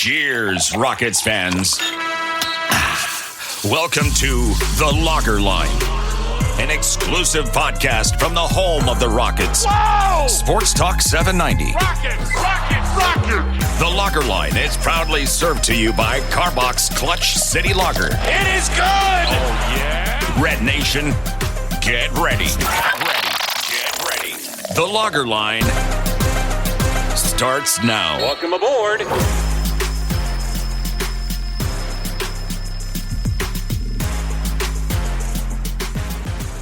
Cheers, Rockets fans. Welcome to The Locker Line, an exclusive podcast from the home of the Rockets. Whoa! Sports Talk 790. Rockets! The Locker Line is proudly served to you by Carbox Clutch City Lager. It is good! Oh, yeah? Red Nation, get ready. Get ready. The Locker Line starts now. Welcome aboard.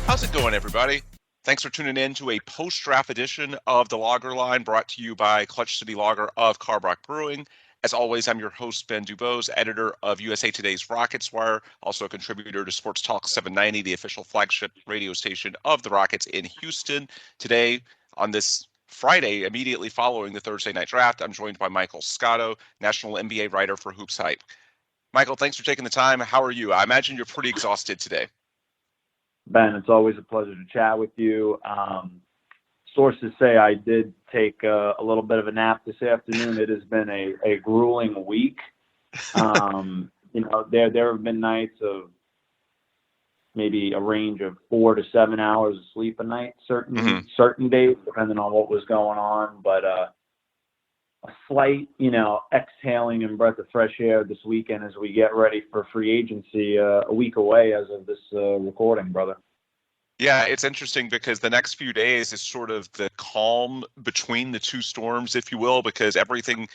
How's it going, everybody? Thanks for tuning in to a post-draft edition of The Lager Line, brought to you by Clutch City Lager of Carbach Brewing. As always, I'm your host, Ben Dubose, editor of USA Today's Rockets Wire, also a contributor to Sports Talk 790, the official flagship radio station of the Rockets in Houston. Today, on this Friday, immediately following the Thursday night draft, I'm joined by Michael Scotto, national NBA writer for HoopsHype. Michael, thanks for taking the time. How are you? I imagine you're pretty exhausted today. Ben, it's always a pleasure to chat with you. Sources say I did take a little bit of a nap this afternoon. It has been a grueling week. There have been nights of maybe a range of 4 to 7 hours of sleep a night, certain days, depending on what was going on. But a slight, exhaling and breath of fresh air this weekend as we get ready for free agency a week away as of this recording, brother. Yeah, it's interesting because the next few days is sort of the calm between the two storms, if you will, because everything,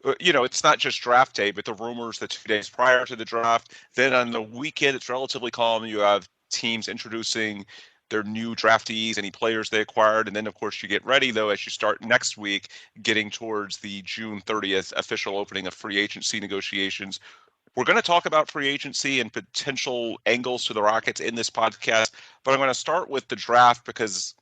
it's not just draft day, but the rumors the 2 days prior to the draft. Then on the weekend, it's relatively calm. You have teams introducing their new draftees, any players they acquired. And then, of course, you get ready, though, as you start next week, getting towards the June 30th official opening of free agency negotiations. We're going to talk about free agency and potential angles to the Rockets in this podcast, but I'm going to start with the draft because,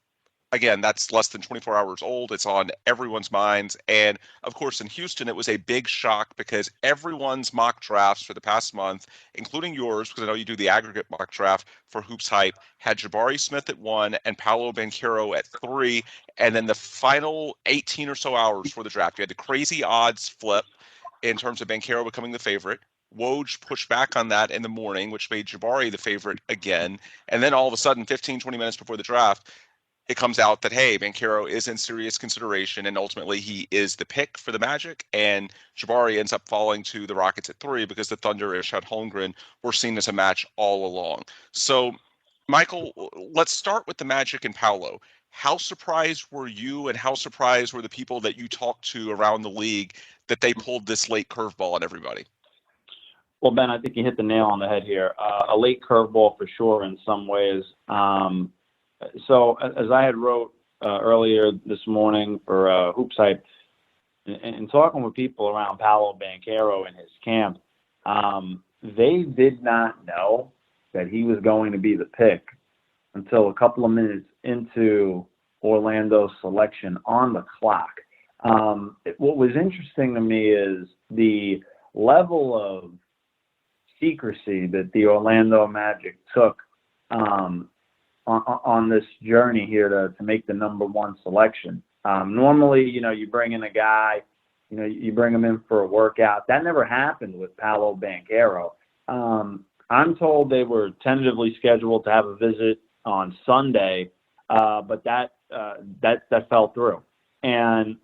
again, that's less than 24 hours old. It's on everyone's minds. And, of course, in Houston, it was a big shock because everyone's mock drafts for the past month, including yours, because I know you do the aggregate mock draft for HoopsHype, had Jabari Smith at 1 and Paolo Banchero at 3. And then the final 18 or so hours for the draft, you had the crazy odds flip in terms of Banchero becoming the favorite. Woj pushed back on that in the morning, which made Jabari the favorite again. And then all of a sudden, 15, 20 minutes before the draft, it comes out that, hey, Banchero is in serious consideration, and ultimately he is the pick for the Magic, and Jabari ends up falling to the Rockets at 3 because the Thunder and Chet Holmgren were seen as a match all along. So, Michael, let's start with the Magic and Paolo. How surprised were you, and how surprised were the people that you talked to around the league that they pulled this late curveball on everybody? Well, Ben, I think you hit the nail on the head here. A late curveball for sure in some ways. So as I had wrote earlier this morning for HoopsHype, and talking with people around Paolo Banchero and his camp, they did not know that he was going to be the pick until a couple of minutes into Orlando's selection on the clock. What was interesting to me is the level of secrecy that the Orlando Magic took on this journey here to make the number 1 selection. Normally, you bring in a guy, you bring him in for a workout. That never happened with Paolo Banchero. I'm told they were tentatively scheduled to have a visit on Sunday, but that fell through. And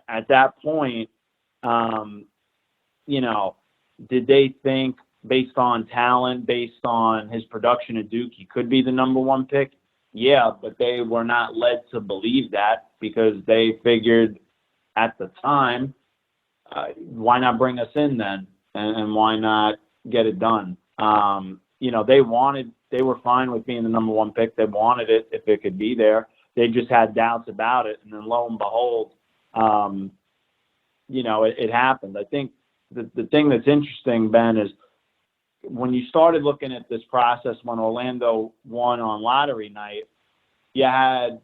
at that point, did they think, based on talent, based on his production at Duke, he could be the number 1 pick? Yeah, but they were not led to believe that because they figured at the time, why not bring us in then? And why not get it done? They were fine with being the number 1 pick. They wanted it if it could be there. They just had doubts about it. And then lo and behold, it happened. I think the thing that's interesting, Ben, is when you started looking at this process when Orlando won on lottery night, you had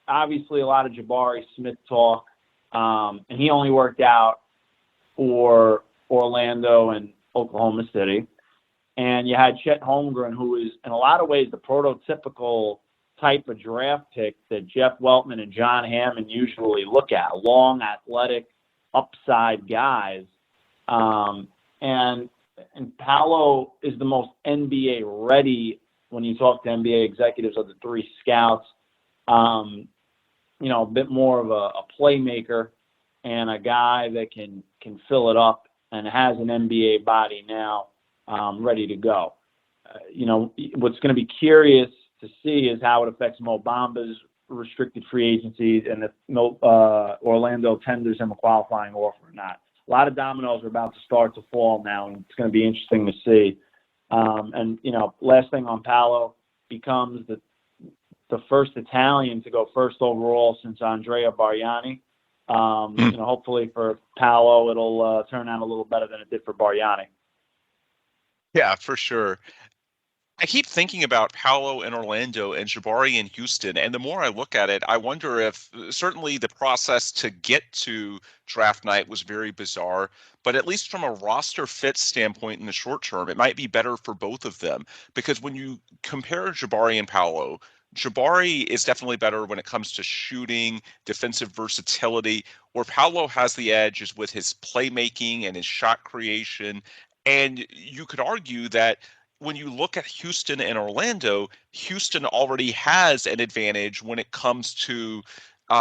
obviously a lot of Jabari Smith talk, and he only worked out for Orlando and Oklahoma City. And you had Chet Holmgren, who is in a lot of ways the prototypical type of draft pick that Jeff Weltman and John Hammond usually look at, long, athletic, upside guys. And Paolo is the most NBA ready when you talk to NBA executives of the three scouts. A bit more of a playmaker and a guy that can fill it up and has an NBA body now ready to go. What's going to be curious to see is how it affects Mo Bamba's restricted free agency and if Orlando tenders him a qualifying offer or not. A lot of dominoes are about to start to fall now, and it's going to be interesting to see. Last thing on Paolo, becomes the first Italian to go first overall since Andrea Bargnani. Hopefully for Paolo, it'll turn out a little better than it did for Bargnani. Yeah, for sure. I keep thinking about Paolo in Orlando and Jabari in Houston, and the more I look at it, I wonder if certainly the process to get to draft night was very bizarre, but at least from a roster fit standpoint in the short term, it might be better for both of them. Because when you compare Jabari and Paolo, Jabari is definitely better when it comes to shooting, defensive versatility. Where Paolo has the edge is with his playmaking and his shot creation. And you could argue that when you look at Houston and Orlando, Houston already has an advantage when it comes to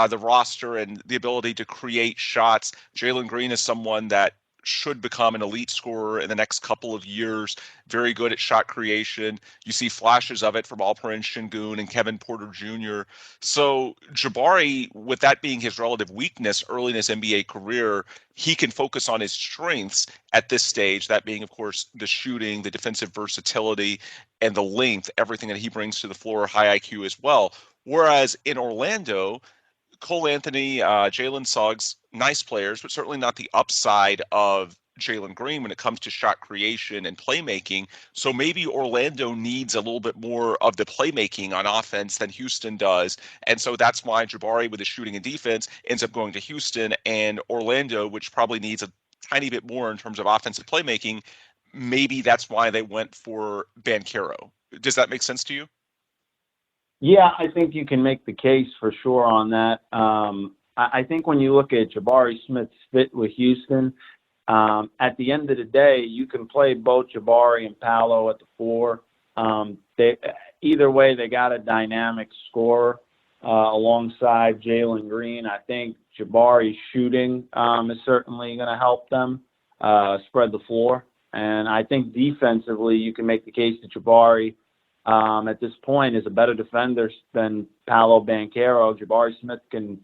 the roster and the ability to create shots. Jalen Green is someone that should become an elite scorer in the next couple of years, very good at shot creation. You see flashes of it from Alperen Şengün and Kevin Porter Jr. So Jabari, with that being his relative weakness early in his NBA career, he can focus on his strengths at this stage, that being, of course, the shooting, the defensive versatility, and the length, everything that he brings to the floor, high IQ as well. Whereas in Orlando, Cole Anthony, Jalen Suggs, nice players, but certainly not the upside of Jalen Green when it comes to shot creation and playmaking. So maybe Orlando needs a little bit more of the playmaking on offense than Houston does. And so that's why Jabari with his shooting and defense ends up going to Houston, and Orlando, which probably needs a tiny bit more in terms of offensive playmaking, maybe that's why they went for Banchero. Does that make sense to you? Yeah, I think you can make the case for sure on that. I think when you look at Jabari Smith's fit with Houston, at the end of the day, you can play both Jabari and Paolo at the four. Either way, they got a dynamic scorer alongside Jalen Green. I think Jabari's shooting is certainly going to help them spread the floor. And I think defensively, you can make the case that Jabari at this point is a better defender than Paolo Banchero. Jabari Smith can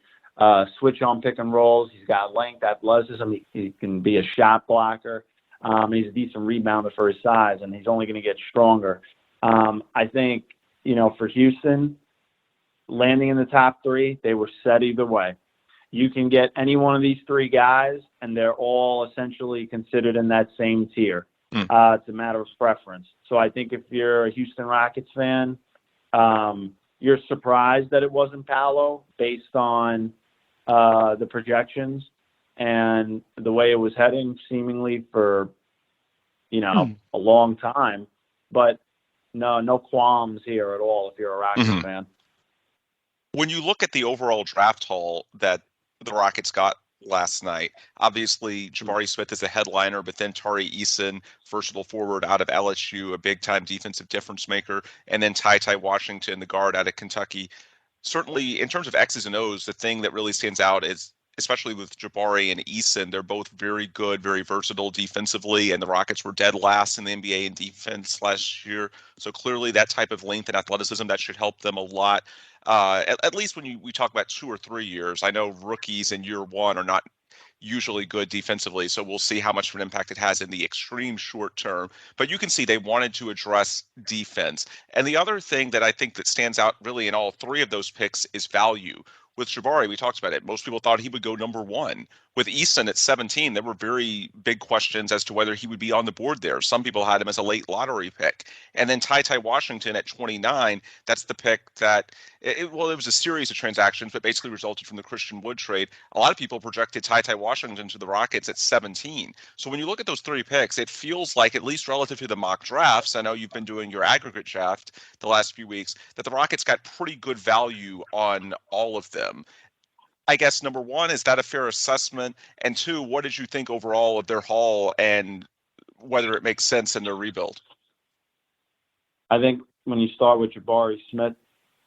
switch on pick and rolls. He's got length, athleticism. He can be a shot blocker. He's a decent rebounder for his size, and he's only going to get stronger. I think, for Houston, landing in the top three, they were set either way. You can get any one of these three guys, and they're all essentially considered in that same tier. It's a matter of preference. So I think if you're a Houston Rockets fan, you're surprised that it wasn't Paolo based on the projections and the way it was heading seemingly for, a long time. But no qualms here at all if you're a Rockets fan. When you look at the overall draft haul that the Rockets got last night, obviously Jabari Smith is a headliner, but then Tari Eason, versatile forward out of LSU, a big-time defensive difference maker, and then TyTy Washington, the guard out of Kentucky. Certainly, in terms of X's and O's, the thing that really stands out is, especially with Jabari and Eason, they're both very good, very versatile defensively, and the Rockets were dead last in the NBA in defense last year. So clearly that type of length and athleticism, that should help them a lot. At least when we talk about 2 or 3 years. I know rookies in year one are not usually good defensively, so we'll see how much of an impact it has in the extreme short term. But you can see they wanted to address defense. And the other thing that I think that stands out really in all three of those picks is value. With Jabari, we talked about it. Most people thought he would go number 1. With Eason at 17, there were very big questions as to whether he would be on the board there. Some people had him as a late lottery pick. And then TyTy Washington at 29, that's the pick that, it was a series of transactions, but basically resulted from the Christian Wood trade. A lot of people projected TyTy Washington to the Rockets at 17. So when you look at those 3 picks, it feels like, at least relative to the mock drafts, I know you've been doing your aggregate draft the last few weeks, that the Rockets got pretty good value on all of them. I guess, number one, is that a fair assessment? And two, what did you think overall of their haul and whether it makes sense in their rebuild? I think when you start with Jabari Smith,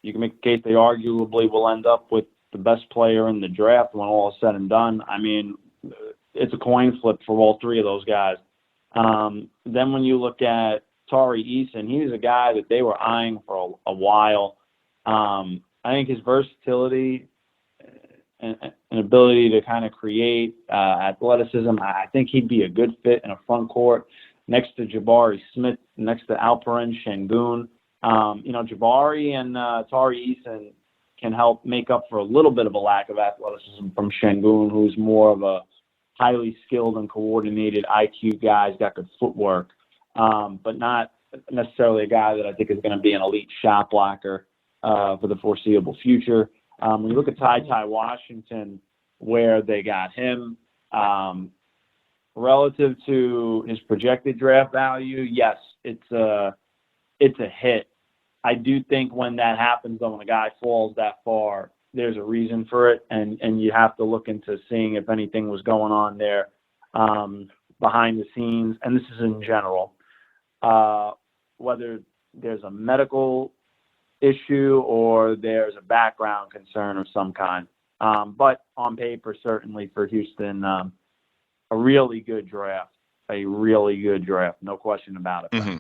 you can make a case they arguably will end up with the best player in the draft when all is said and done. I mean, it's a coin flip for all three of those guys. Then when you look at Tari Eason, he was a guy that they were eyeing for a while. I think his versatility and ability to kind of create athleticism, I think he'd be a good fit in a front court next to Jabari Smith, next to Alperen Şengün. Jabari and Tari Eason can help make up for a little bit of a lack of athleticism from Şengün, who's more of a highly skilled and coordinated IQ guy. He's got good footwork, but not necessarily a guy that I think is going to be an elite shot blocker for the foreseeable future. When you look at TyTy Washington, where they got him, relative to his projected draft value, yes, it's a hit. I do think when that happens, though, when a guy falls that far, there's a reason for it, and you have to look into seeing if anything was going on there behind the scenes, and this is in general, whether there's a medical issue or there's a background concern of some kind. But on paper, certainly for Houston, a really good draft, no question about it. Mm-hmm.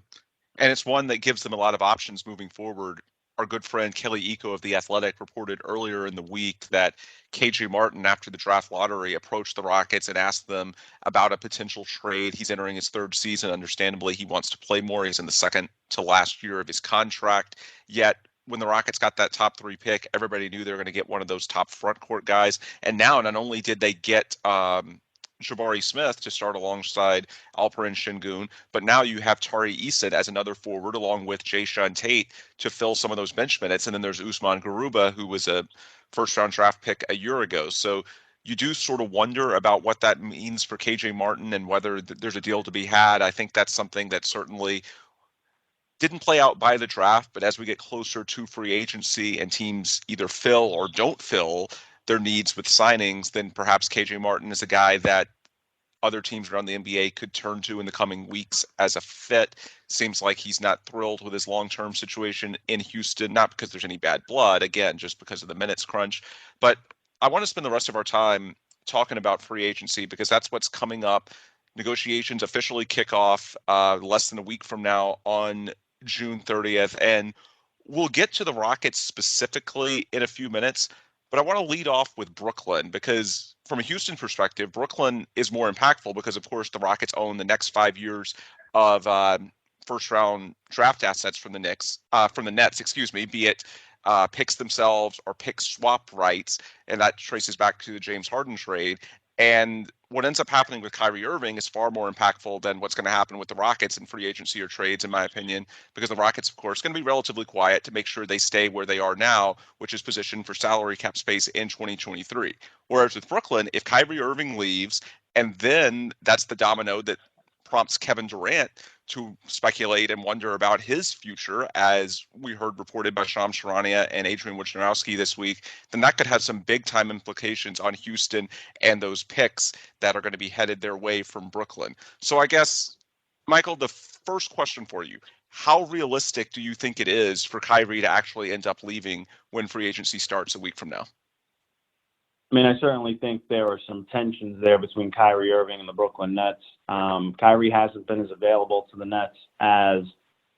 And it's one that gives them a lot of options moving forward. Our good friend Kelly Iko of The Athletic reported earlier in the week that KJ Martin, after the draft lottery, approached the Rockets and asked them about a potential trade. He's entering his third season. Understandably, he wants to play more. He's in the second to last year of his contract. Yet, when the Rockets got that top 3 pick, everybody knew they were going to get one of those top front court guys. And now, not only did they get Jabari Smith to start alongside Alperen Şengün, but now you have Tari Eason as another forward along with Jae'Sean Tate to fill some of those bench minutes. And then there's Usman Garuba, who was a first-round draft pick a year ago. So you do sort of wonder about what that means for KJ Martin and whether there's a deal to be had. I think that's something that certainly didn't play out by the draft, but as we get closer to free agency and teams either fill or don't fill their needs with signings, then perhaps KJ Martin is a guy that other teams around the NBA could turn to in the coming weeks as a fit. Seems like he's not thrilled with his long-term situation in Houston, not because there's any bad blood, again, just because of the minutes crunch. But I want to spend the rest of our time talking about free agency because that's what's coming up. Negotiations officially kick off less than a week from now on June 30th. And we'll get to the Rockets specifically in a few minutes. But I want to lead off with Brooklyn because from a Houston perspective, Brooklyn is more impactful because, of course, the Rockets own the next 5 years of first-round draft assets from the Nets, be it picks themselves or pick swap rights, and that traces back to the James Harden trade. And what ends up happening with Kyrie Irving is far more impactful than what's going to happen with the Rockets in free agency or trades, in my opinion, because the Rockets, of course, are going to be relatively quiet to make sure they stay where they are now, which is positioned for salary cap space in 2023. Whereas with Brooklyn, if Kyrie Irving leaves, and then that's the domino that prompts Kevin Durant to speculate and wonder about his future, as we heard reported by Shams Charania and Adrian Wojnarowski this week, then that could have some big-time implications on Houston and those picks that are going to be headed their way from Brooklyn. So I guess, Michael, the first question for you, how realistic do you think it is for Kyrie to actually end up leaving when free agency starts a week from now? I mean, I certainly think there are some tensions there between Kyrie Irving and the Brooklyn Nets. Kyrie hasn't been as available to the Nets as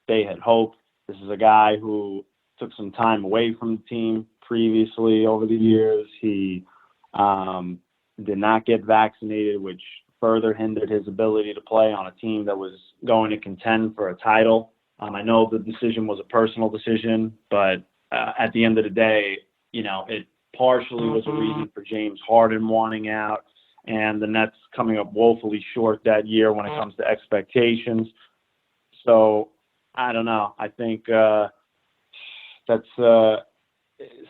they had hoped. This is a guy who took some time away from the team previously over the years. He did not get vaccinated, which further hindered his ability to play on a team that was going to contend for a title. I know the decision was a personal decision, but at the end of the day, it partially was a reason for James Harden wanting out and the Nets coming up woefully short that year when it comes to expectations. So I don't know. I think that's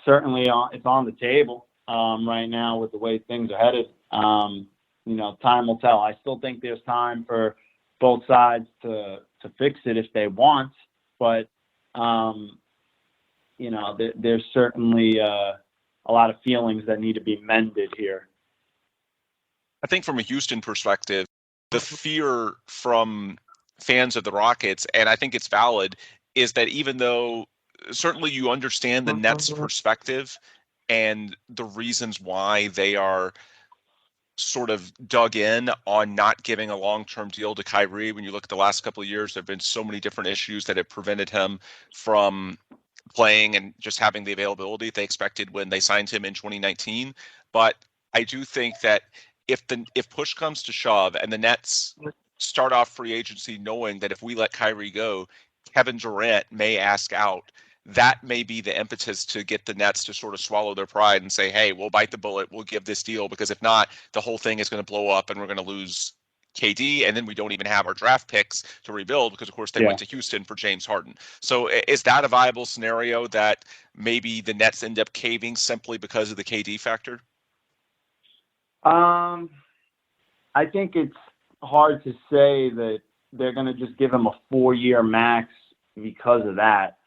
certainly it's on the table right now with the way things are headed. Time will tell. I still think there's time for both sides to fix it if they want, but there's certainly a a lot of feelings that need to be mended here. I think from a Houston perspective, the fear from fans of the Rockets, and I think it's valid, is that even though certainly you understand the Nets' perspective and the reasons why they are sort of dug in on not giving a long-term deal to Kyrie. When you look at the last couple of years, there have been so many different issues that have prevented him from playing and just having the availability they expected when they signed him in 2019. But I do think that if push comes to shove and the Nets start off free agency knowing that if we let Kyrie go, Kevin Durant may ask out, that may be the impetus to get the Nets to sort of swallow their pride and say, hey, we'll bite the bullet, we'll give this deal, because if not, the whole thing is going to blow up and we're going to lose KD, and then we don't even have our draft picks to rebuild because, of course, they went to Houston for James Harden. So is that a viable scenario that maybe the Nets end up caving simply because of the KD factor? I think it's hard to say that they're going to just give him a 4-year max because of that.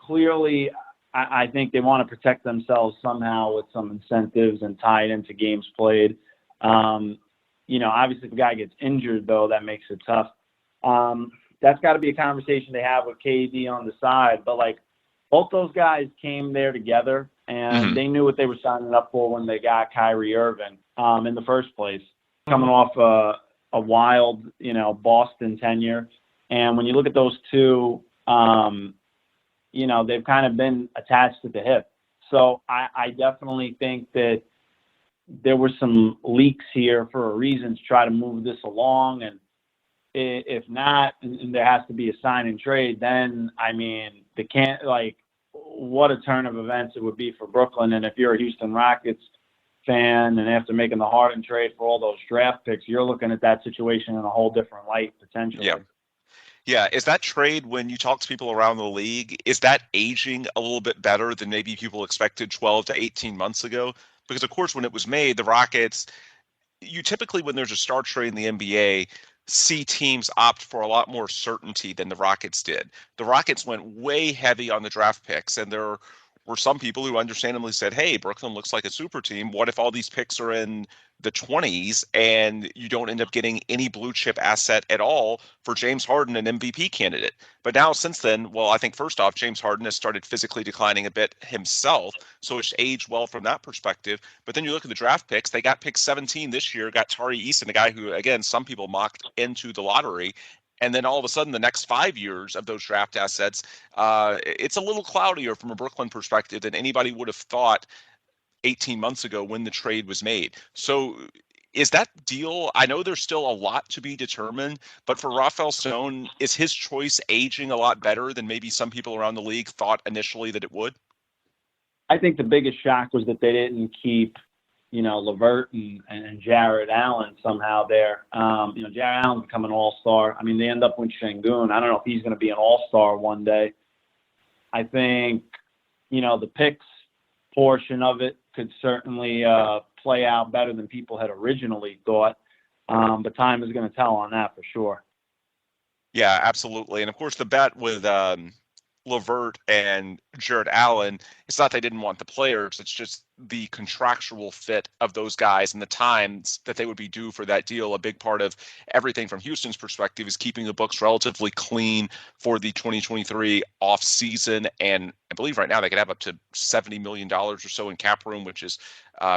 Clearly, I think they want to protect themselves somehow with some incentives and tie it into games played. Obviously, if a guy gets injured, though, that makes it tough. That's got to be a conversation they have with KD on the side. But, both those guys came there together, and they knew what they were signing up for when they got Kyrie Irving in the first place, coming off a wild, Boston tenure. And when you look at those two, they've kind of been attached at the hip. So I definitely think that there were some leaks here for a reason to try to move this along. And if not, and there has to be a sign and trade, then, what a turn of events it would be for Brooklyn. And if you're a Houston Rockets fan and after making the Harden trade for all those draft picks, you're looking at that situation in a whole different light potentially. Yeah. Yeah, is that trade, when you talk to people around the league, is that aging a little bit better than maybe people expected 12 to 18 months ago? Because, of course, when it was made, the Rockets, you typically, when there's a star trade in the NBA, see teams opt for a lot more certainty than the Rockets did. The Rockets went way heavy on the draft picks, and there were some people who understandably said, hey, Brooklyn looks like a super team. What if all these picks are in the 20s and you don't end up getting any blue chip asset at all for James Harden, an MVP candidate? But now since then, well, I think first off, James Harden has started physically declining a bit himself, so it's aged well from that perspective. But then you look at the draft picks, they got pick 17 this year, got Tari Eason, a guy who, again, some people mocked into the lottery. And then all of a sudden, the next 5 years of those draft assets, it's a little cloudier from a Brooklyn perspective than anybody would have thought 18 months ago when the trade was made. So is that deal, I know there's still a lot to be determined, but for Rafael Stone, is his choice aging a lot better than maybe some people around the league thought initially that it would? I think the biggest shock was that they didn't keep LeVert and Jared Allen somehow there. Jared Allen's become an all-star. They end up with Şengün. I don't know if he's going to be an all-star one day. I think, the picks portion of it could certainly play out better than people had originally thought. But time is going to tell on that for sure. Yeah, absolutely. And of course, the bet with LeVert and Jared Allen, it's not they didn't want the players, it's just the contractual fit of those guys and the times that they would be due for that deal. A big part of everything from Houston's perspective is keeping the books relatively clean for the 2023 offseason. And I believe right now they could have up to $70 million or so in cap room, which is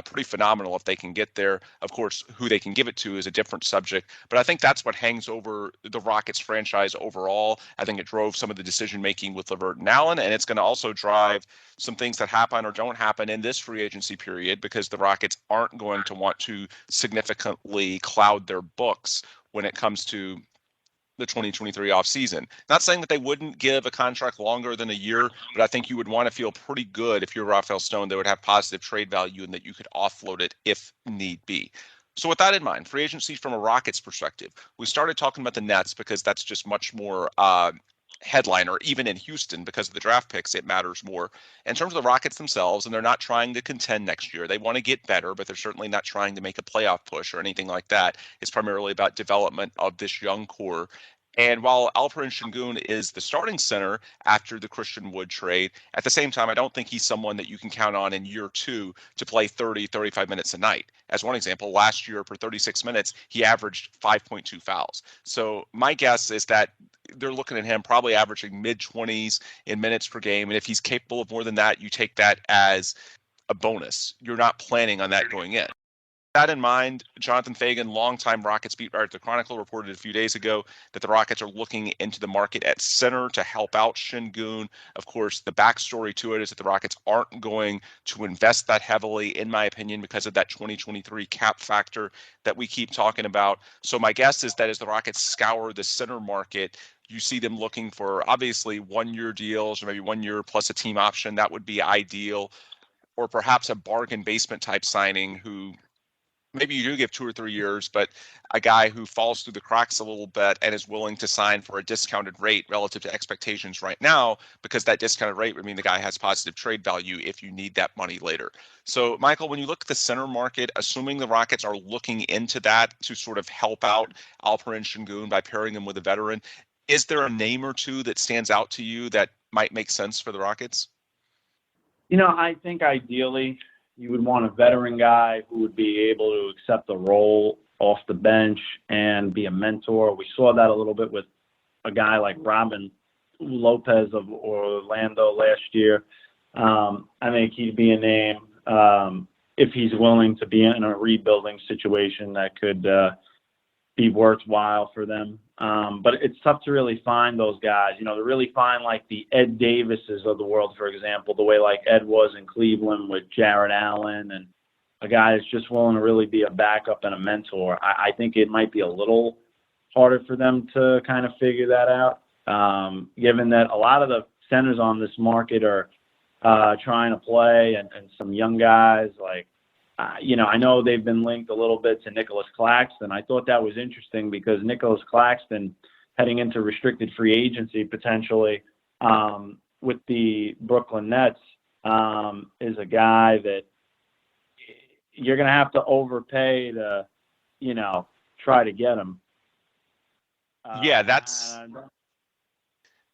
pretty phenomenal if they can get there. Of course, who they can give it to is a different subject, but I think that's what hangs over the Rockets franchise overall. I think it drove some of the decision making with LeVert and Allen, and it's going to also drive some things that happen or don't happen in this free agency period, because the Rockets aren't going to want to significantly cloud their books when it comes to the 2023 offseason. Not saying that they wouldn't give a contract longer than a year, but I think you would want to feel pretty good if you're Rafael Stone that would have positive trade value and that you could offload it if need be. So with that in mind, free agency from a Rockets perspective, we started talking about the Nets because that's just much more headliner. Even in Houston, because of the draft picks, it matters more. In terms of the Rockets themselves, and they're not trying to contend next year. They want to get better, but they're certainly not trying to make a playoff push or anything like that. It's primarily about development of this young core. And while Alperen Şengün is the starting center after the Christian Wood trade, at the same time, I don't think he's someone that you can count on in year two to play 30, 35 minutes a night. As one example, last year for 36 minutes, he averaged 5.2 fouls. So my guess is that they're looking at him probably averaging mid-20s in minutes per game. And if he's capable of more than that, you take that as a bonus. You're not planning on that going in. That in mind, Jonathan Fagan, longtime Rockets beat writer at the Chronicle, reported a few days ago that the Rockets are looking into the market at center to help out Şengün. Of course, the backstory to it is that the Rockets aren't going to invest that heavily, in my opinion, because of that 2023 cap factor that we keep talking about. So my guess is that as the Rockets scour the center market, you see them looking for obviously 1-year deals or maybe 1 year plus a team option. That would be ideal. Or perhaps a bargain basement type signing who maybe you do give 2 or 3 years, but a guy who falls through the cracks a little bit and is willing to sign for a discounted rate relative to expectations right now, because that discounted rate would mean the guy has positive trade value if you need that money later. So, Michael, when you look at the center market, assuming the Rockets are looking into that to sort of help out Alperen Şengün by pairing him with a veteran, is there a name or two that stands out to you that might make sense for the Rockets? I think ideally you would want a veteran guy who would be able to accept the role off the bench and be a mentor. We saw that a little bit with a guy like Robin Lopez of Orlando last year. I think he'd be a name if he's willing to be in a rebuilding situation that could be worthwhile for them. But it's tough to really find those guys, to really find like the Ed Davises of the world, for example, the way like Ed was in Cleveland with Jared Allen, and a guy that's just willing to really be a backup and a mentor. I think it might be a little harder for them to kind of figure that out, given that a lot of the centers on this market are trying to play, and some young guys like, I know they've been linked a little bit to Nicholas Claxton. I thought that was interesting because Nicholas Claxton, heading into restricted free agency potentially with the Brooklyn Nets, is a guy that you're going to have to overpay to, try to get him. Yeah,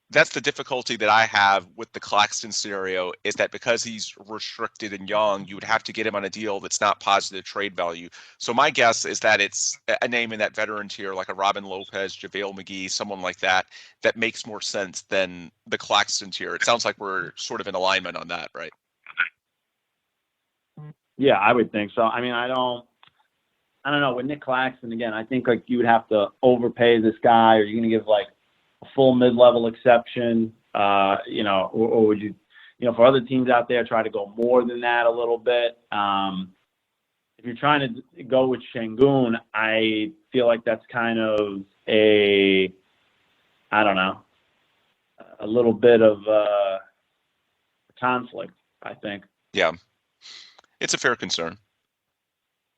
that's the difficulty that I have with the Claxton scenario, is that because he's restricted and young, you would have to get him on a deal that's not positive trade value. So my guess is that it's a name in that veteran tier, like a Robin Lopez, JaVale McGee, someone like that, that makes more sense than the Claxton tier. It sounds like we're sort of in alignment on that, right? Yeah, I would think so. I mean, I don't know. With Nick Claxton, again, I think like you would have to overpay this guy, or you're going to give like a full mid-level exception, or would you, for other teams out there, try to go more than that a little bit. If you're trying to go with Şengün, I feel like that's kind of a little bit of conflict, I think. Yeah, it's a fair concern.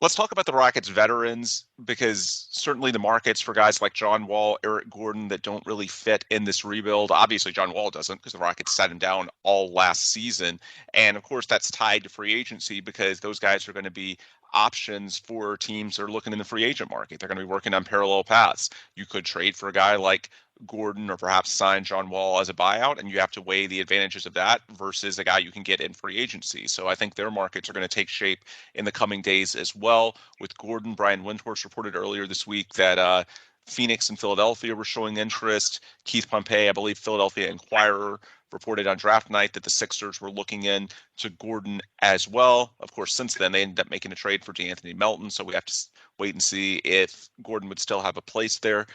Let's talk about the Rockets veterans, because certainly the markets for guys like John Wall, Eric Gordon that don't really fit in this rebuild. Obviously, John Wall doesn't, because the Rockets sat him down all last season. And of course, that's tied to free agency, because those guys are going to be options for teams that are looking in the free agent market. They're going to be working on parallel paths. You could trade for a guy like Gordon or perhaps sign John Wall as a buyout, and you have to weigh the advantages of that versus a guy you can get in free agency. So I think their markets are going to take shape in the coming days as well. With Gordon, Brian Windhorst reported earlier this week that Phoenix and Philadelphia were showing interest. Keith Pompey, I believe Philadelphia Inquirer, reported on draft night that the Sixers were looking in to Gordon as well. Of course, since then, they ended up making a trade for DeAnthony Melton, so we have to wait and see if Gordon would still have a place there.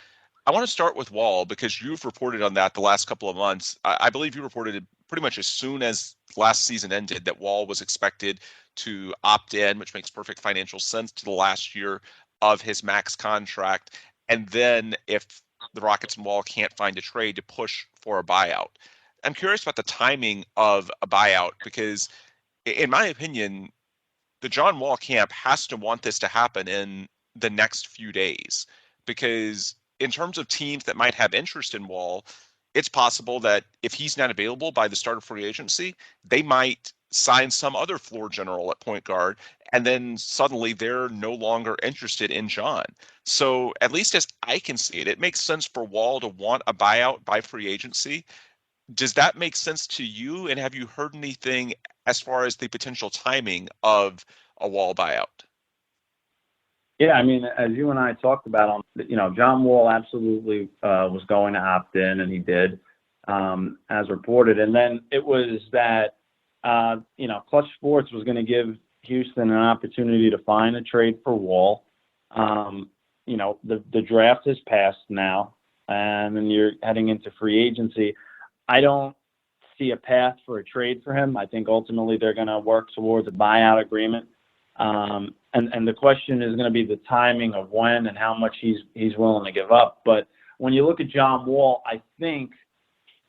I want to start with Wall, because you've reported on that the last couple of months. I believe you reported it pretty much as soon as last season ended that Wall was expected to opt in, which makes perfect financial sense, to the last year of his max contract. And then if the Rockets and Wall can't find a trade, to push for a buyout. I'm curious about the timing of a buyout, because in my opinion, the John Wall camp has to want this to happen in the next few days, because in terms of teams that might have interest in Wall, it's possible that if he's not available by the start of free agency, they might sign some other floor general at point guard, and then suddenly they're no longer interested in John. So at least as I can see it, it makes sense for Wall to want a buyout by free agency. Does that make sense to you? And have you heard anything as far as the potential timing of a Wall buyout? Yeah, I mean, as you and I talked about, John Wall absolutely was going to opt in, and he did, as reported. And then it was that, Clutch Sports was going to give Houston an opportunity to find a trade for Wall. The draft has passed now, and then you're heading into free agency. I don't see a path for a trade for him. I think ultimately they're going to work towards a buyout agreement. And the question is going to be the timing of when and how much he's willing to give up. But when you look at John Wall, I think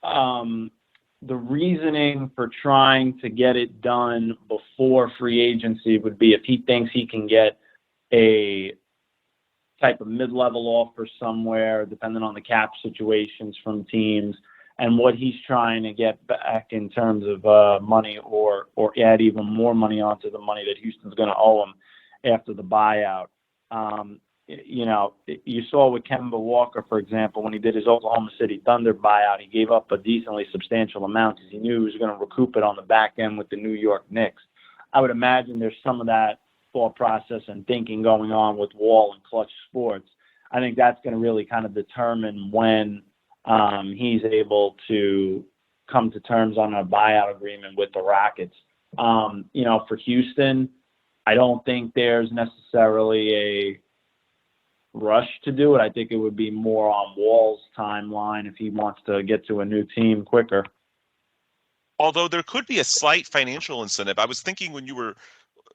the reasoning for trying to get it done before free agency would be if he thinks he can get a type of mid-level offer somewhere, depending on the cap situations from teams, and what he's trying to get back in terms of money or add even more money onto the money that Houston's going to owe him after the buyout. You saw with Kemba Walker, for example, when he did his Oklahoma City Thunder buyout, he gave up a decently substantial amount because he knew he was going to recoup it on the back end with the New York Knicks. I would imagine there's some of that thought process and thinking going on with Wall and Clutch Sports. I think that's going to really kind of determine when he's able to come to terms on a buyout agreement with the Rockets. For Houston, I don't think there's necessarily a rush to do it. I think it would be more on Wall's timeline if he wants to get to a new team quicker. Although there could be a slight financial incentive. I was thinking when you were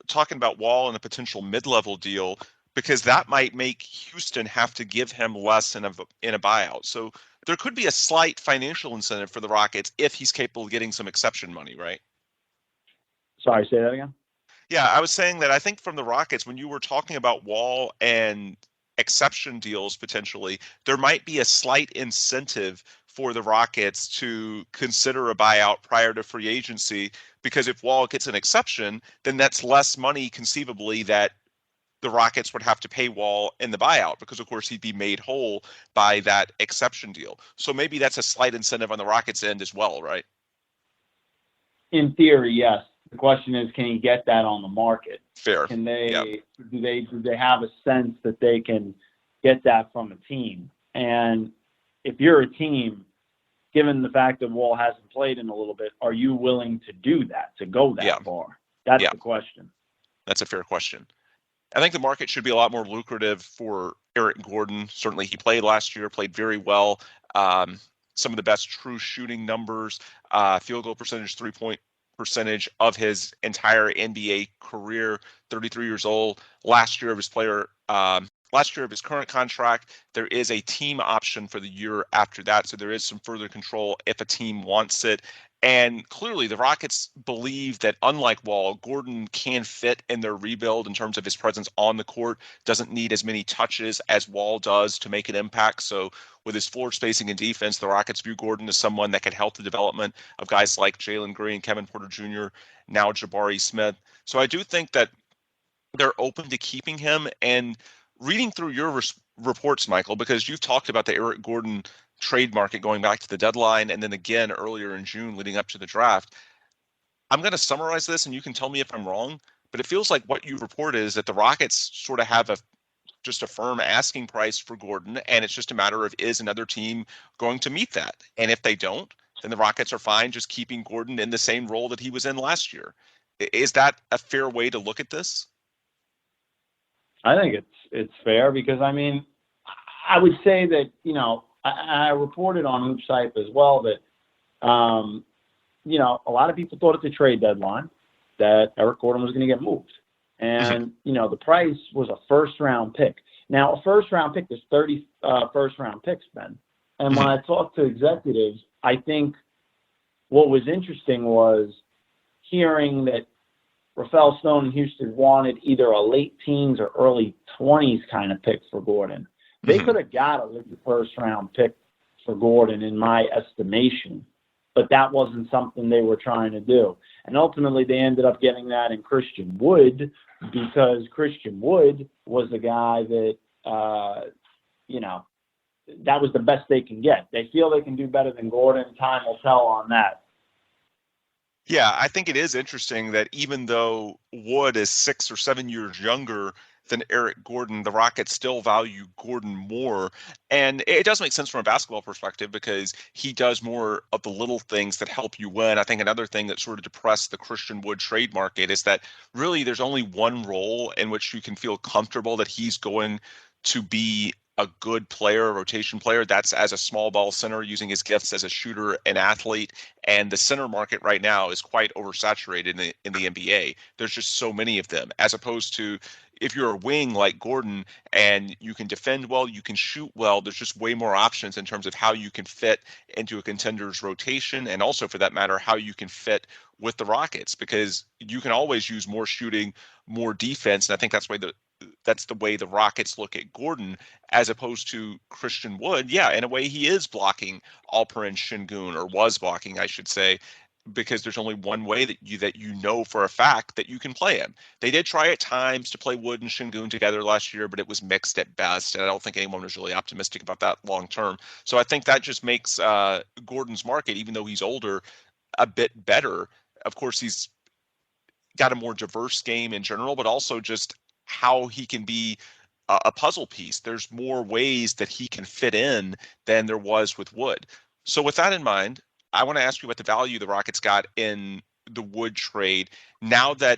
talking about Wall and a potential mid-level deal, because that might make Houston have to give him less in a buyout. So there could be a slight financial incentive for the Rockets if he's capable of getting some exception money, right? Sorry, say that again? Yeah, I was saying that I think from the Rockets, when you were talking about Wall and exception deals potentially, there might be a slight incentive for the Rockets to consider a buyout prior to free agency, because if Wall gets an exception, then that's less money conceivably that the Rockets would have to pay Wall in the buyout, because of course he'd be made whole by that exception deal. So maybe that's a slight incentive on the Rockets end as well, right? In theory, yes. The question is, can he get that on the market? Fair. Can they? Yep. Do they have a sense that they can get that from a team? And if you're a team, given the fact that Wall hasn't played in a little bit, are you willing to do that, to go that far? That's the question. That's a fair question. I think the market should be a lot more lucrative for Eric Gordon. Certainly he played last year, played very well. Some of the best true shooting numbers, field goal percentage, 3-point percentage of his entire NBA career, 33 years old. Last year of his current contract, there is a team option for the year after that. So there is some further control if a team wants it. And clearly the Rockets believe that, unlike Wall, Gordon can fit in their rebuild in terms of his presence on the court, doesn't need as many touches as Wall does to make an impact. So with his floor spacing and defense, the Rockets view Gordon as someone that can help the development of guys like Jalen Green, Kevin Porter Jr., now Jabari Smith. So I do think that they're open to keeping him. And reading through your reports, Michael, because you've talked about the Eric Gordon trade market going back to the deadline and then again earlier in June leading up to the draft, I'm going to summarize this and you can tell me if I'm wrong, but it feels like what you reported is that the Rockets sort of have just a firm asking price for Gordon, and it's just a matter of, is another team going to meet that? And if they don't, then the Rockets are fine just keeping Gordon in the same role that he was in last year. Is that a fair way to look at this? I think it's fair, because I mean, I would say that, I reported on HoopsHype as well that, a lot of people thought at the trade deadline that Eric Gordon was going to get moved. And, the price was a first-round pick. Now, a first-round pick, there's 30 first-round picks, Ben. And when I talked to executives, I think what was interesting was hearing that Rafael Stone in Houston wanted either a late teens or early 20s kind of pick for Gordon. They could have got a late first-round pick for Gordon, in my estimation, but that wasn't something they were trying to do. And ultimately, they ended up getting that in Christian Wood, because Christian Wood was the guy that, that was the best they can get. They feel they can do better than Gordon. Time will tell on that. Yeah, I think it is interesting that even though Wood is 6 or 7 years younger than Eric Gordon, the Rockets still value Gordon more. And it does make sense from a basketball perspective because he does more of the little things that help you win. I think another thing that sort of depressed the Christian Wood trade market is that really there's only one role in which you can feel comfortable that he's going to be a good player, a rotation player. That's as a small ball center using his gifts as a shooter and athlete. And the center market right now is quite oversaturated in the NBA. There's just so many of them, as opposed to if you're a wing like Gordon and you can defend well, you can shoot well, there's just way more options in terms of how you can fit into a contender's rotation, and also for that matter, how you can fit with the Rockets, because you can always use more shooting, more defense. And I think that's the way the Rockets look at Gordon, as opposed to Christian Wood. Yeah, in a way he is blocking Alperen Şengün, or was blocking, I should say, because there's only one way that you know for a fact that you can play him. They did try at times to play Wood and Şengün together last year, but it was mixed at best, and I don't think anyone was really optimistic about that long term. So I think that just makes Gordon's market, even though he's older, a bit better. Of course, he's got a more diverse game in general, but also just how he can be a puzzle piece. There's more ways that he can fit in than there was with Wood. So with that in mind, I want to ask you about the value the Rockets got in the Wood trade. Now that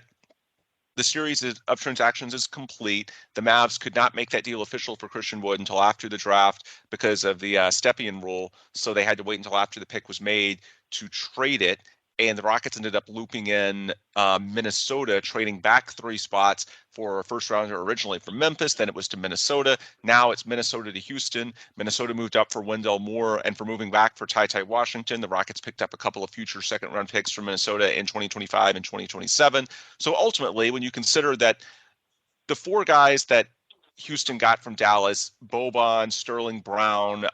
the series of transactions is complete, the Mavs could not make that deal official for Christian Wood until after the draft because of the Stepien rule. So they had to wait until after the pick was made to trade it. And the Rockets ended up looping in Minnesota, trading back 3 spots for a first rounder originally from Memphis. Then it was to Minnesota. Now it's Minnesota to Houston. Minnesota moved up for Wendell Moore and for moving back for TyTy Washington. The Rockets picked up a couple of future second round picks from Minnesota in 2025 and 2027. So ultimately, when you consider that the 4 guys that Houston got from Dallas, Boban, Sterling Brown,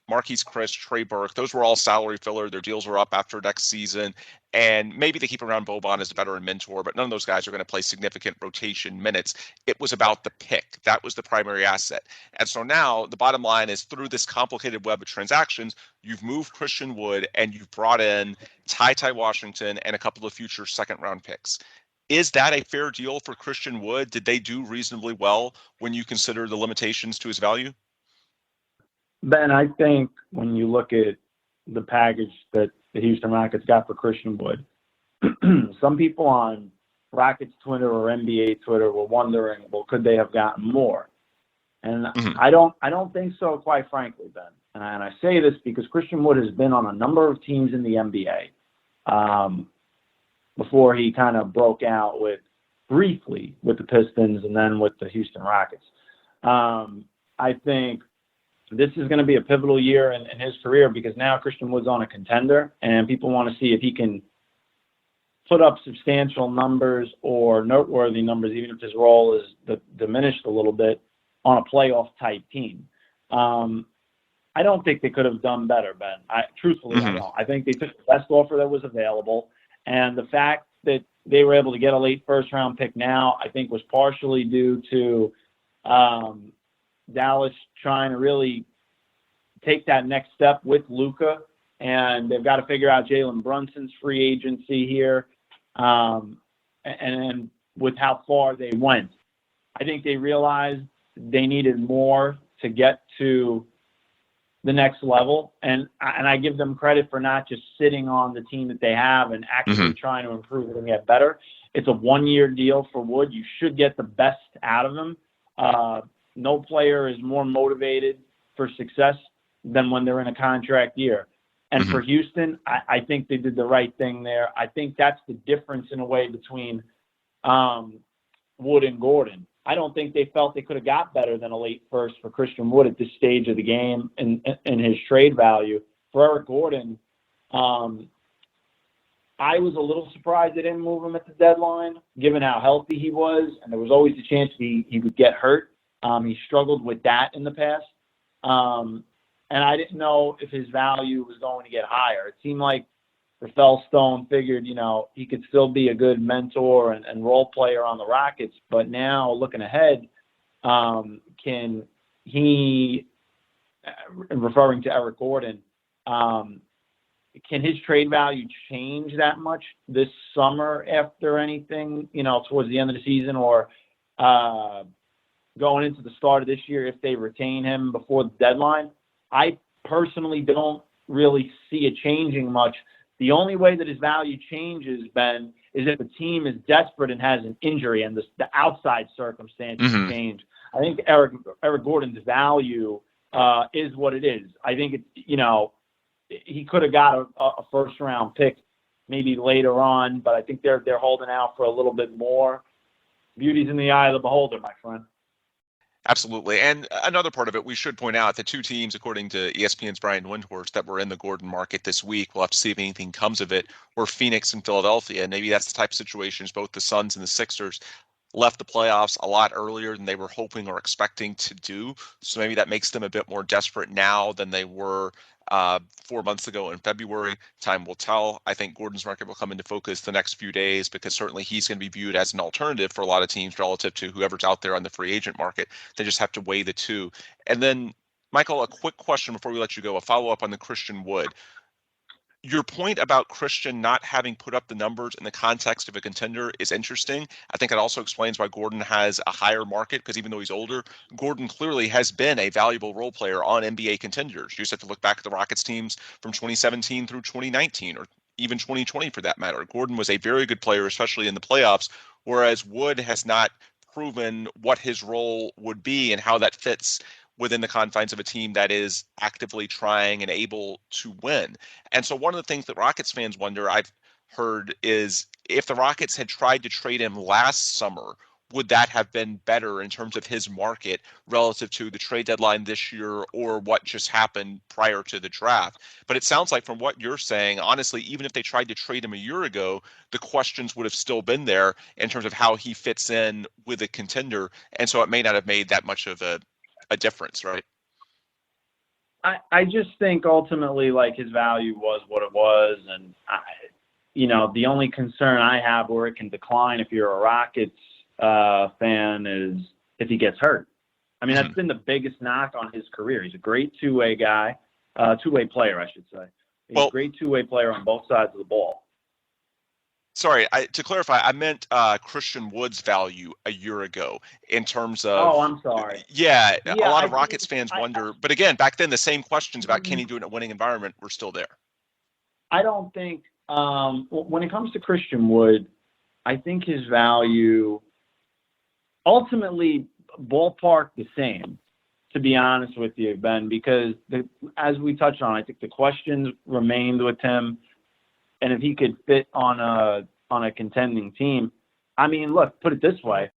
Marquise Chris, Trey Burke, those were all salary filler. Their deals are up after next season. And maybe they keep around Boban as a veteran mentor, but none of those guys are going to play significant rotation minutes. It was about the pick. That was the primary asset. And so now the bottom line is, through this complicated web of transactions, you've moved Christian Wood and you've brought in TyTy Washington and a couple of future second round picks. Is that a fair deal for Christian Wood? Did they do reasonably well when you consider the limitations to his value? Ben, I think when you look at the package that the Houston Rockets got for Christian Wood, some people on Rockets Twitter or NBA Twitter were wondering, well, could they have gotten more? And I don't think so, quite frankly, Ben. And I say this because Christian Wood has been on a number of teams in the NBA before he kind of broke out briefly with the Pistons and then with the Houston Rockets. I think this is going to be a pivotal year in his career, because now Christian Wood's on a contender and people want to see if he can put up substantial numbers or noteworthy numbers, even if his role is diminished a little bit, on a playoff type team. I don't think they could have done better, Ben. Truthfully, I don't. I think they took the best offer that was available. And the fact that they were able to get a late first round pick now, I think was partially due to Dallas trying to really take that next step with Luka, and they've got to figure out Jalen Brunson's free agency here, and with how far they went. I think they realized they needed more to get to the next level, and I give them credit for not just sitting on the team that they have and actually trying to improve it and get better. It's a 1-year deal for Wood. You should get the best out of him. No player is more motivated for success than when they're in a contract year. And for Houston, I think they did the right thing there. I think that's the difference in a way between Wood and Gordon. I don't think they felt they could have got better than a late first for Christian Wood at this stage of the game and his trade value. For Eric Gordon, I was a little surprised they didn't move him at the deadline, given how healthy he was, and there was always a chance he would get hurt. He struggled with that in the past. and I didn't know if his value was going to get higher. It seemed like Rafael Stone figured, he could still be a good mentor and role player on the Rockets. But now, looking ahead, can he, referring to Eric Gordon, can his trade value change that much this summer after anything, towards the end of the season or going into the start of this year if they retain him before the deadline? I personally don't really see it changing much. The only way that his value changes, Ben, is if a team is desperate and has an injury and the outside circumstances change. I think Eric Gordon's value is what it is. I think he could have got a first-round pick maybe later on, but I think they're holding out for a little bit more. Beauty's in the eye of the beholder, my friend. Absolutely. And another part of it, we should point out the two teams, according to ESPN's Brian Windhorst, that were in the Gordon market this week, we'll have to see if anything comes of it, were Phoenix and Philadelphia. And maybe that's the type of situations both the Suns and the Sixers left the playoffs a lot earlier than they were hoping or expecting to do. So maybe that makes them a bit more desperate now than they were 4 months ago in February. Time will tell. I think Gordon's market will come into focus the next few days because certainly he's going to be viewed as an alternative for a lot of teams relative to whoever's out there on the free agent market. They just have to weigh the two. And then, Michael, a quick question before we let you go, a follow-up on the Christian Wood. Your point about Christian not having put up the numbers in the context of a contender is interesting. I think it also explains why Gordon has a higher market because even though he's older, Gordon clearly has been a valuable role player on NBA contenders. You just have to look back at the Rockets teams from 2017 through 2019 or even 2020 for that matter. Gordon was a very good player, especially in the playoffs, whereas Wood has not proven what his role would be and how that fits within the confines of a team that is actively trying and able to win. And so one of the things that Rockets fans wonder, I've heard, is if the Rockets had tried to trade him last summer, would that have been better in terms of his market relative to the trade deadline this year or what just happened prior to the draft? But it sounds like from what you're saying, honestly, even if they tried to trade him a year ago, the questions would have still been there in terms of how he fits in with a contender. And so it may not have made that much of a difference, right? I just think ultimately, like, his value was what it was, and the only concern I have where it can decline if you're a Rockets fan is if he gets hurt. I mean, that's been the biggest knock on his career. He's a great two-way guy, two-way player, I should say. He's a great two-way player on both sides of the ball. Sorry, to clarify, I meant Christian Wood's value a year ago in terms of. Oh, I'm sorry. Yeah, a lot of Rockets fans wonder. But again, back then, the same questions about can he do it in a winning environment were still there. I don't think when it comes to Christian Wood, I think his value ultimately ballpark the same, to be honest with you, Ben, because as we touched on, I think the questions remained with him. And if he could fit on a contending team, I mean, look, put it this way,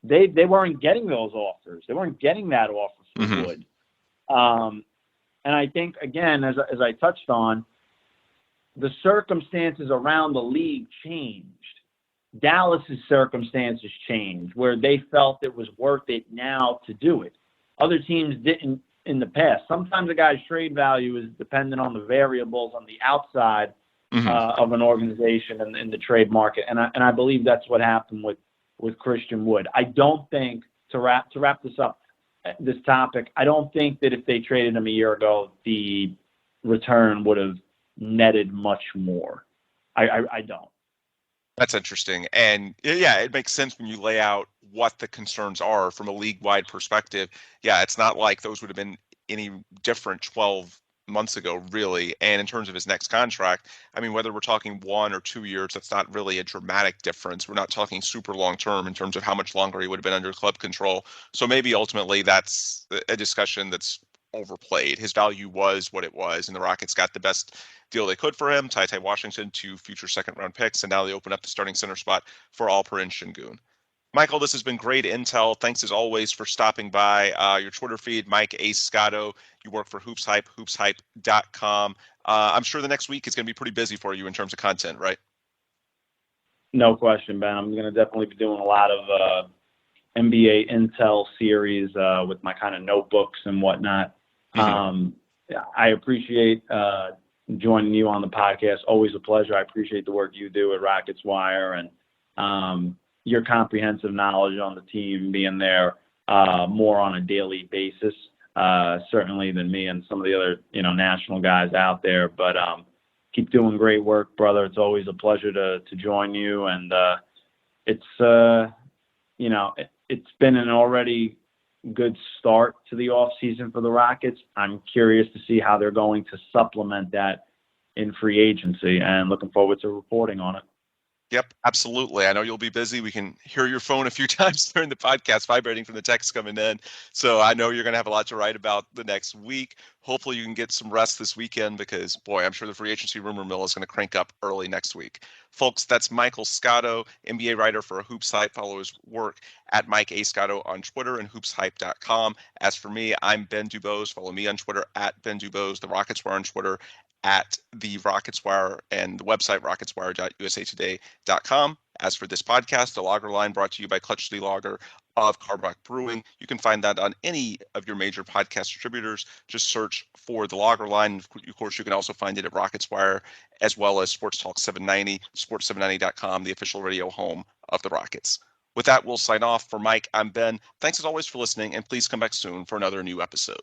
they weren't getting those offers. They weren't getting that offer from Wood. And I think, again, as I touched on, the circumstances around the league changed. Dallas's circumstances changed, where they felt it was worth it now to do it. Other teams didn't in the past. Sometimes a guy's trade value is dependent on the variables on the outside of an organization in the trade market, and I believe that's what happened with Christian Wood. I don't think to wrap this up, this topic, I don't think that if they traded him a year ago, the return would have netted much more. I don't. That's interesting, and yeah, it makes sense when you lay out what the concerns are from a league-wide perspective. Yeah, it's not like those would have been any different 12 months ago, really. And in terms of his next contract, I mean, whether we're talking 1 or 2 years, that's not really a dramatic difference. We're not talking super long term in terms of how much longer he would have been under club control. So maybe ultimately that's a discussion that's overplayed. His value was what it was, and the Rockets got the best deal they could for him. TyTy Washington, 2 future second-round picks, and now they open up the starting center spot for Alperen Şengün. Michael, this has been great intel. Thanks as always for stopping by. Your Twitter feed, Mike A. Scotto. You work for HoopsHype, hoopshype.com. I'm sure the next week is going to be pretty busy for you in terms of content, right? No question, Ben. I'm going to definitely be doing a lot of NBA intel series with my kind of notebooks and whatnot. I appreciate joining you on the podcast. Always a pleasure. I appreciate the work you do at Rockets Wire and your comprehensive knowledge on the team, being there more on a daily basis, certainly than me and some of the other, national guys out there. But keep doing great work, brother. It's always a pleasure to join you. And it's been an already good start to the off season for the Rockets. I'm curious to see how they're going to supplement that in free agency, and looking forward to reporting on it. Yep, absolutely. I know you'll be busy. We can hear your phone a few times during the podcast vibrating from the text coming in. So I know you're going to have a lot to write about the next week. Hopefully you can get some rest this weekend because, boy, I'm sure the free agency rumor mill is going to crank up early next week. Folks, that's Michael Scotto, NBA writer for HoopsHype. Follow his work at Mike A. Scotto on Twitter and hoopshype.com. As for me, I'm Ben Dubose. Follow me on Twitter at Ben Dubose, the Rockets Wire on Twitter at the Rockets Wire, and the website rocketswire.usatoday.com. As for this podcast, the Lager Line brought to you by Clutch City Lager of Carbach Brewing. You can find that on any of your major podcast distributors. Just search for the Lager Line. Of course, you can also find it at Rockets Wire, as well as Sports Talk 790, sports790.com, the official radio home of the Rockets. With that, we'll sign off. For Mike, I'm Ben. Thanks as always for listening, and please come back soon for another new episode.